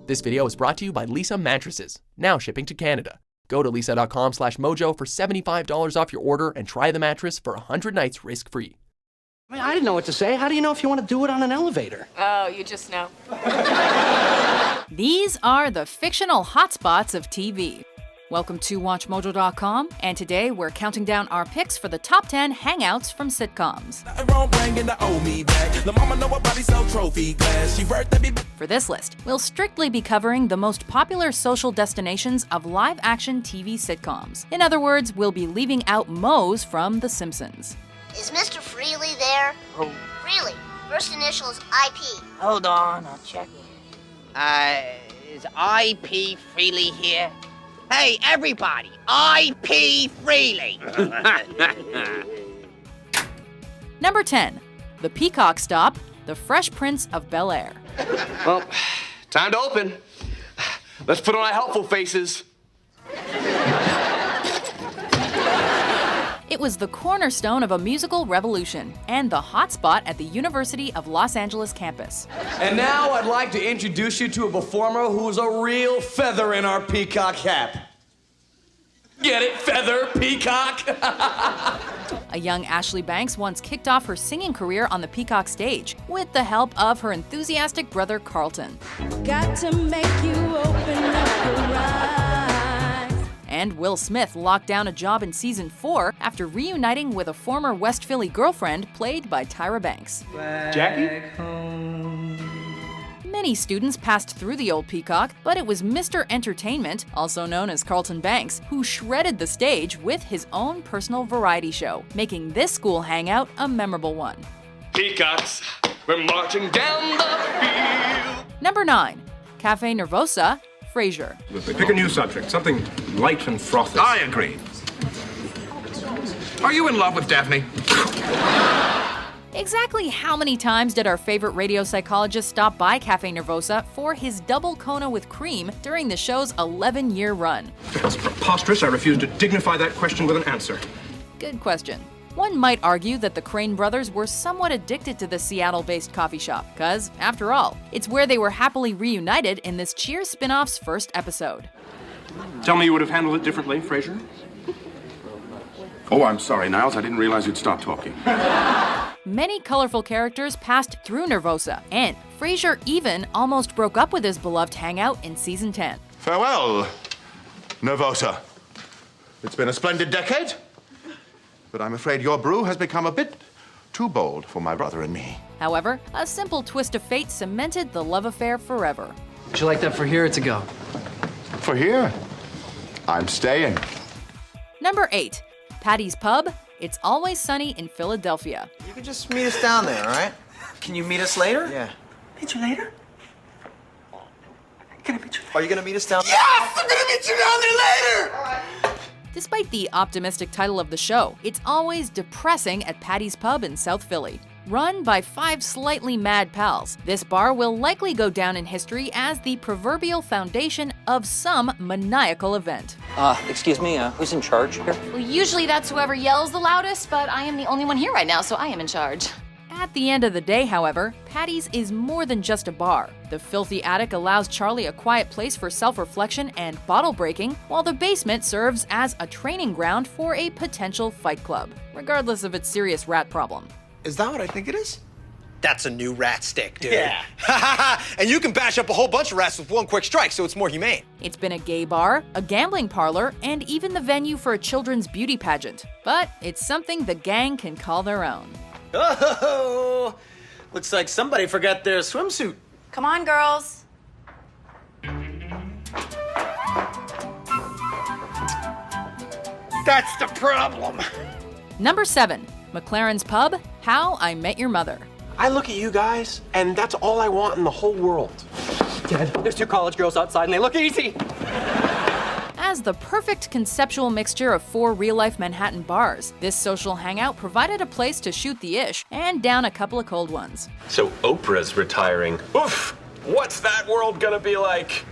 This video is brought to you by Lisa Mattresses, now shipping to Canada. Go to lisa.com/mojo for $75 off your order and try the mattress for 100 nights risk-free. I mean, I didn't know what to say. How do you know if you want to do it on an elevator? Oh, you just know. These are the fictional hotspots of TV. Welcome to WatchMojo.com, and today we're counting down our picks for the top 10 hangouts from sitcoms. For this list, we'll strictly be covering the most popular social destinations of live-action TV sitcoms. In other words, we'll be leaving out Moe's from The Simpsons. Is Mr. Freely there? Oh. Freely. First initial is IP. Hold on, I'll check. Is IP Freely here? Hey, everybody! IP Freely! Number 10. The Peacock Stop, The Fresh Prince of Bel-Air. Well, time to open. Let's put on our helpful faces. It was the cornerstone of a musical revolution and the hotspot at the University of Los Angeles campus. And now I'd like to introduce you to a performer who's a real feather in our peacock cap. Get it? Feather, peacock? A young Ashley Banks once kicked off her singing career on the Peacock stage with the help of her enthusiastic brother Carlton. Got to make you open up your eyes. And Will Smith locked down a job in season 4 after reuniting with a former West Philly girlfriend played by Tyra Banks. Jackie? Many students passed through the old Peacock, but it was Mr. Entertainment, also known as Carlton Banks, who shredded the stage with his own personal variety show, making this school hangout a memorable one. Peacocks, we're marching down the field. Number 9. Cafe Nervosa, Frasier. Pick a new subject, something light and frothy. I agree. Are you in love with Daphne? Exactly how many times did our favorite radio psychologist stop by Cafe Nervosa for his double Kona with cream during the show's 11-year run? That's preposterous. I refuse to dignify that question with an answer. Good question. One might argue that the Crane brothers were somewhat addicted to the Seattle-based coffee shop, because, after all, it's where they were happily reunited in this Cheers spin-off's first episode. Tell me you would have handled it differently, Frasier? Oh, I'm sorry, Niles. I didn't realize you'd stop talking. Many colorful characters passed through Nervosa, and Frasier even almost broke up with his beloved hangout in season 10. Farewell, Nervosa. It's been a splendid decade, but I'm afraid your brew has become a bit too bold for my brother and me. However, a simple twist of fate cemented the love affair forever. Would you like that for here or to go? For here, I'm staying. Number 8. Patty's Pub, It's Always Sunny in Philadelphia. You can just meet us down there, all right? Can you meet us later? Yeah. Meet you later? Can I meet you later? Are you gonna meet us down there? Yes! I'm gonna meet you down there later! All right. Despite the optimistic title of the show, it's always depressing at Patty's Pub in South Philly. Run by 5 slightly mad pals, this bar will likely go down in history as the proverbial foundation of some maniacal event. Excuse me, who's in charge here? Well, usually that's whoever yells the loudest, but I am the only one here right now, so I am in charge. At the end of the day, however, Patty's is more than just a bar. The filthy attic allows Charlie a quiet place for self-reflection and bottle breaking, while the basement serves as a training ground for a potential fight club, regardless of its serious rat problem. Is that what I think it is? That's a new rat stick, dude. Yeah. And you can bash up a whole bunch of rats with one quick strike, so it's more humane. It's been a gay bar, a gambling parlor, and even the venue for a children's beauty pageant. But it's something the gang can call their own. Oh, looks like somebody forgot their swimsuit. Come on, girls. That's the problem. Number 7. McLaren's Pub, How I Met Your Mother. I look at you guys, and that's all I want in the whole world. Dad, there's 2 college girls outside and they look easy. As the perfect conceptual mixture of 4 real-life Manhattan bars, this social hangout provided a place to shoot the ish and down a couple of cold ones. So Oprah's retiring. Oof! What's that world gonna be like?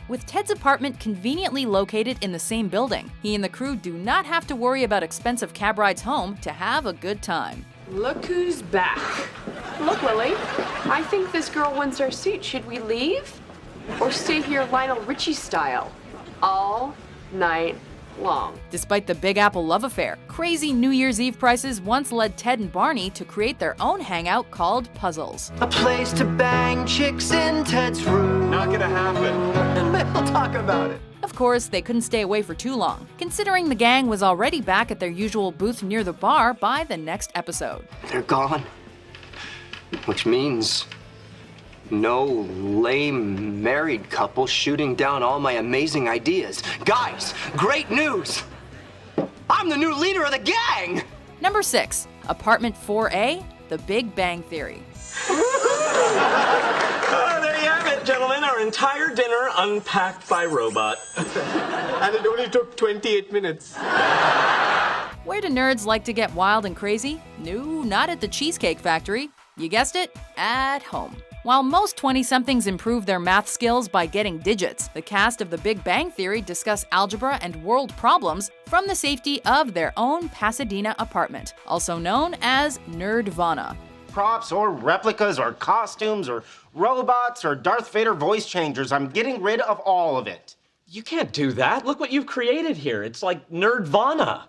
With Ted's apartment conveniently located in the same building, he and the crew do not have to worry about expensive cab rides home to have a good time. Look who's back. Look, Lily, I think this girl wins our seat. Should we leave? Or stay here Lionel Richie style? All night long. Despite the Big Apple love affair, crazy New Year's Eve prices once led Ted and Barney to create their own hangout called Puzzles. A place to bang chicks in Ted's room. Not gonna happen. And we'll talk about it. Of course, they couldn't stay away for too long, considering the gang was already back at their usual booth near the bar by the next episode. They're gone. Which means no lame married couple shooting down all my amazing ideas. Guys, great news! I'm the new leader of the gang! Number 6, Apartment 4A, The Big Bang Theory. There you have it, gentlemen. Our entire dinner unpacked by robot. And it only took 28 minutes. Where do nerds like to get wild and crazy? No, not at the Cheesecake Factory. You guessed it, at home. While most 20-somethings improve their math skills by getting digits, the cast of The Big Bang Theory discuss algebra and world problems from the safety of their own Pasadena apartment, also known as Nerdvana. Props or replicas or costumes or robots or Darth Vader voice changers. I'm getting rid of all of it. You can't do that. Look what you've created here. It's like Nerdvana.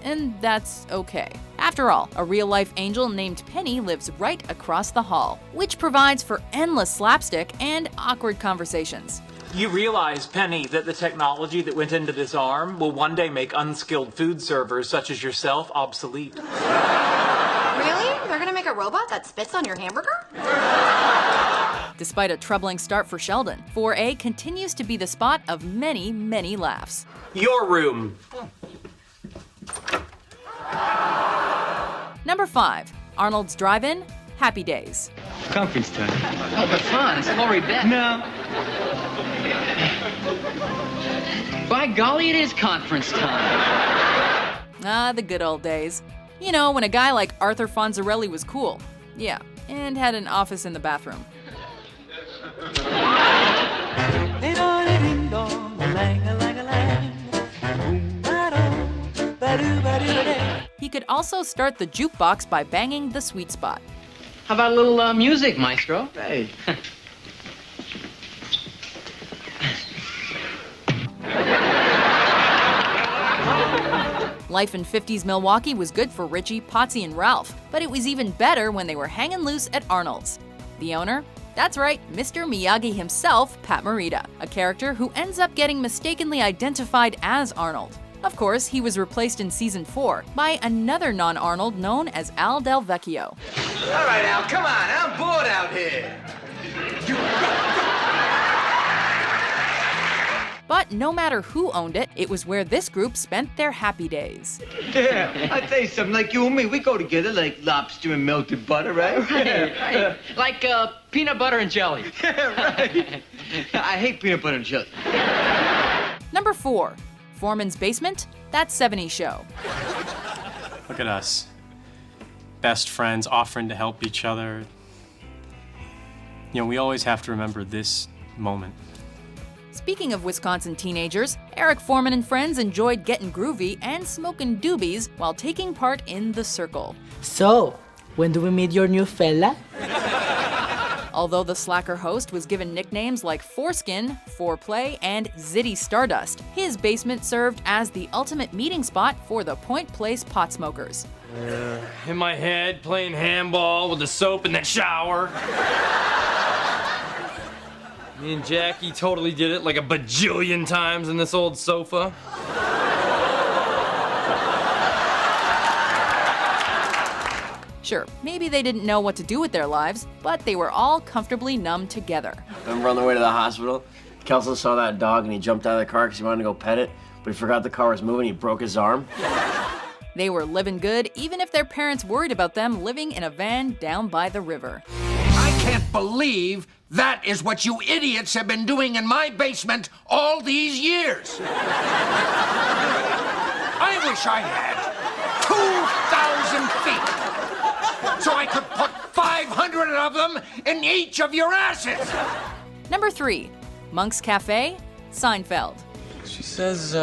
And that's okay. After all, a real-life angel named Penny lives right across the hall, which provides for endless slapstick and awkward conversations. You realize, Penny, that the technology that went into this arm will one day make unskilled food servers such as yourself obsolete. Really? They're gonna make a robot that spits on your hamburger? Despite a troubling start for Sheldon, 4A continues to be the spot of many, many laughs. Your room. Number 5, Arnold's Drive-In, Happy Days. Conference time. Oh, the fun. It's Lori Beth. No. By golly, it is conference time. Ah, the good old days. You know, when a guy like Arthur Fonzarelli was cool. Yeah, and had an office in the bathroom. He could also start the jukebox by banging the sweet spot. How about a little music, maestro? Hey. Life in 50s Milwaukee was good for Richie, Potsy, and Ralph, but it was even better when they were hanging loose at Arnold's. The owner? That's right, Mr. Miyagi himself, Pat Morita, a character who ends up getting mistakenly identified as Arnold. Of course, he was replaced in season 4 by another non-Arnold known as Al Del Vecchio. All right, Al, come on. I'm bored out here. But no matter who owned it, it was where this group spent their happy days. Yeah, I tell you something, like you and me, we go together like lobster and melted butter, right? Right. Like peanut butter and jelly. Yeah, right. I hate peanut butter and jelly. Number 4, Foreman's Basement, That 70s Show. Look at us. Best friends offering to help each other. You know, we always have to remember this moment. Speaking of Wisconsin teenagers, Eric Foreman and friends enjoyed getting groovy and smoking doobies while taking part in The Circle. So, when do we meet your new fella? Although the slacker host was given nicknames like Foreskin, Foreplay, and Zitty Stardust, his basement served as the ultimate meeting spot for the Point Place pot smokers. In my head, playing handball with the soap in that shower. Me and Jackie totally did it like a bajillion times in this old sofa. Sure, maybe they didn't know what to do with their lives, but they were all comfortably numb together. Remember on the way to the hospital, Kelso saw that dog and he jumped out of the car because he wanted to go pet it, but he forgot the car was moving, he broke his arm. They were living good, even if their parents worried about them living in a van down by the river. I can't believe that is what you idiots have been doing in my basement all these years. I wish I had 2,000 feet so I could put 500 of them in each of your asses. Number 3, Monk's Cafe, Seinfeld. She says,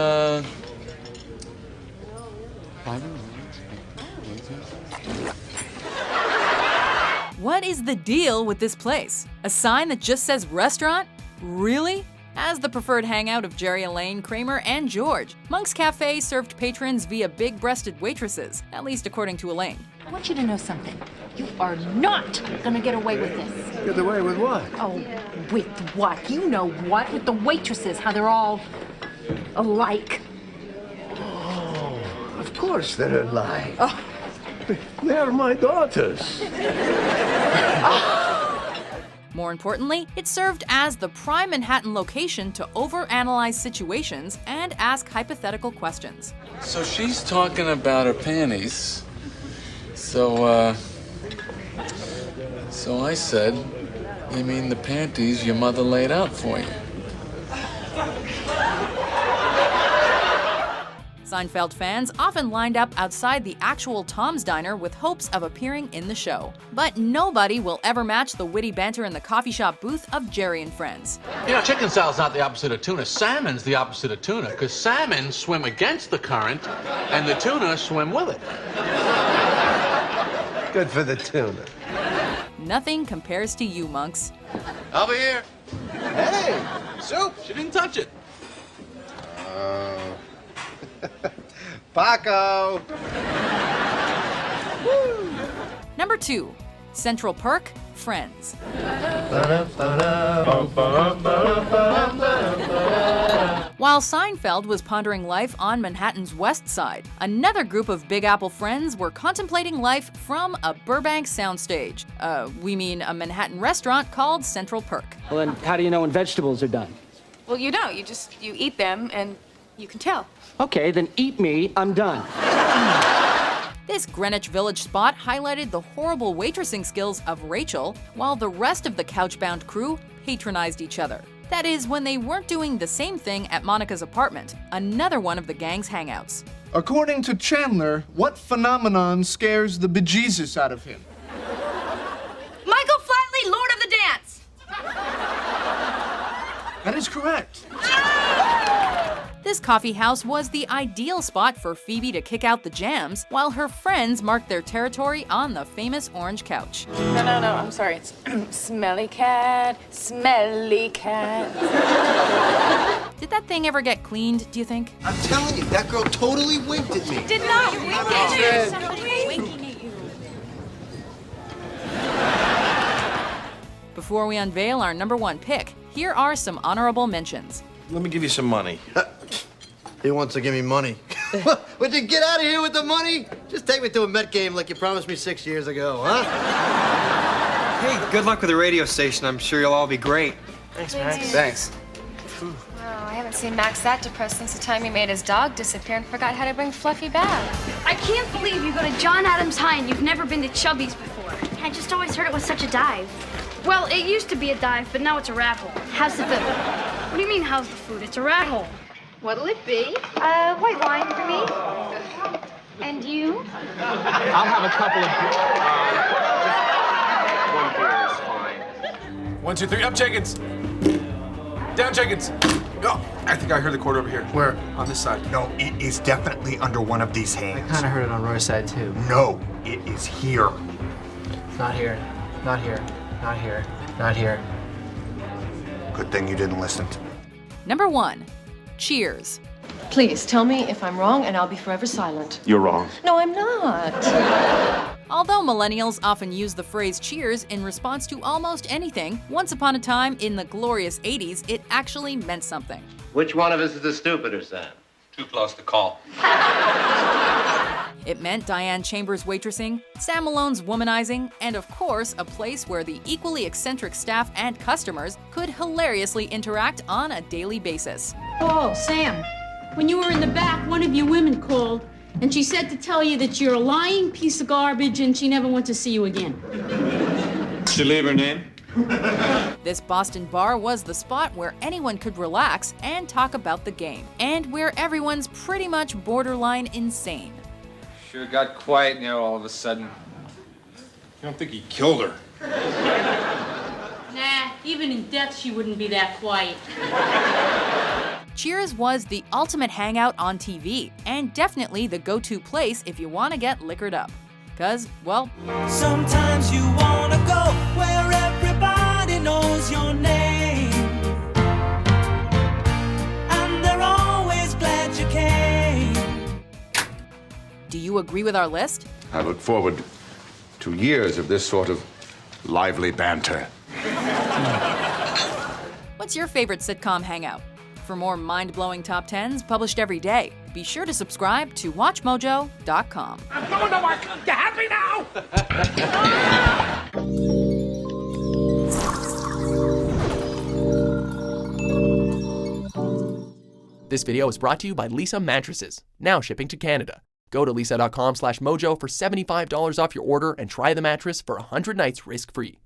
What is the deal with this place? A sign that just says restaurant? Really? As the preferred hangout of Jerry, Elaine, Kramer, and George, Monk's Cafe served patrons via big-breasted waitresses, at least according to Elaine. I want you to know something. You are not gonna get away with this. Get away with what? Oh, with what? You know what? With the waitresses, how they're all alike. Oh, of course they're alike. Oh. They're my daughters. More importantly, it served as the prime Manhattan location to overanalyze situations and ask hypothetical questions. So she's talking about her panties. So I said, you mean the panties your mother laid out for you? Seinfeld fans often lined up outside the actual Tom's Diner with hopes of appearing in the show. But nobody will ever match the witty banter in the coffee shop booth of Jerry and Friends. You know, chicken salad's not the opposite of tuna. Salmon's the opposite of tuna, because salmon swim against the current, and the tuna swim with it. Good for the tuna. Nothing compares to you, Monks. Over here. Hey, soup. She didn't touch it. Paco. Number 2, Central Perk, Friends. While Seinfeld was pondering life on Manhattan's West Side, another group of Big Apple friends were contemplating life from a Burbank soundstage. We mean a Manhattan restaurant called Central Perk. Well, then how do you know when vegetables are done? Well, you know, you eat them and you can tell. Okay, then eat me, I'm done. This Greenwich Village spot highlighted the horrible waitressing skills of Rachel, while the rest of the couch-bound crew patronized each other. That is, when they weren't doing the same thing at Monica's apartment, another one of the gang's hangouts. According to Chandler, what phenomenon scares the bejesus out of him? Michael Flatley, Lord of the Dance! That is correct. This coffee house was the ideal spot for Phoebe to kick out the jams, while her friends marked their territory on the famous orange couch. No, I'm sorry. It's smelly cat, smelly cat. Did that thing ever get cleaned, do you think? I'm telling you, that girl totally winked at me. Did not wink at you. Somebody winking at you. Before we unveil our number 1 pick, here are some honorable mentions. Let me give you some money. He wants to give me money. Would you get out of here with the money? Just take me to a Met game like you promised me 6 years ago, huh? Hey, good luck with the radio station. I'm sure you'll all be great. Thanks, Max. Thanks. Wow, I haven't seen Max that depressed since the time he made his dog disappear and forgot how to bring Fluffy back. I can't believe you go to John Adams High and you've never been to Chubby's before. I just always heard it was such a dive. Well, it used to be a dive, but now it's a rat hole. How's the food? What do you mean, how's the food? It's a rat hole. What'll it be? White wine for me. And you? I'll have a couple of... 1 beer is fine. 1, 2, 3, up chickens. Down chickens. Oh, I think I heard the cord over here. Where? On this side. No, it is definitely under one of these hands. I kind of heard it on Roy's side, too. No, it is here. Not here. Not here. Not here. Not here. Good thing you didn't listen. Number 1, Cheers. Please tell me if I'm wrong and I'll be forever silent. You're wrong. No, I'm not. Although millennials often use the phrase cheers in response to almost anything, once upon a time in the glorious 80s, it actually meant something. Which one of us is the stupider, Sam? Too close to call. It meant Diane Chambers' waitressing, Sam Malone's womanizing, and of course, a place where the equally eccentric staff and customers could hilariously interact on a daily basis. Oh, Sam, when you were in the back, one of your women called, and she said to tell you that you're a lying piece of garbage and she never wants to see you again. Did she leave her name? This Boston bar was the spot where anyone could relax and talk about the game, and where everyone's pretty much borderline insane. Sure got quiet now all of a sudden. You don't think he killed her? Nah, even in death she wouldn't be that quiet. Cheers was the ultimate hangout on TV, and definitely the go-to place if you want to get liquored up. 'Cause, well, sometimes you wanna go where everybody knows your name, and they're always glad you came. Do you agree with our list? I look forward to years of this sort of lively banter. What's your favorite sitcom hangout? For more mind-blowing top 10s published every day, be sure to subscribe to WatchMojo.com. I'm going to work. You happy now? This video is brought to you by Lisa Mattresses, now shipping to Canada. Go to lisa.com/mojo for $75 off your order and try the mattress for 100 nights risk-free.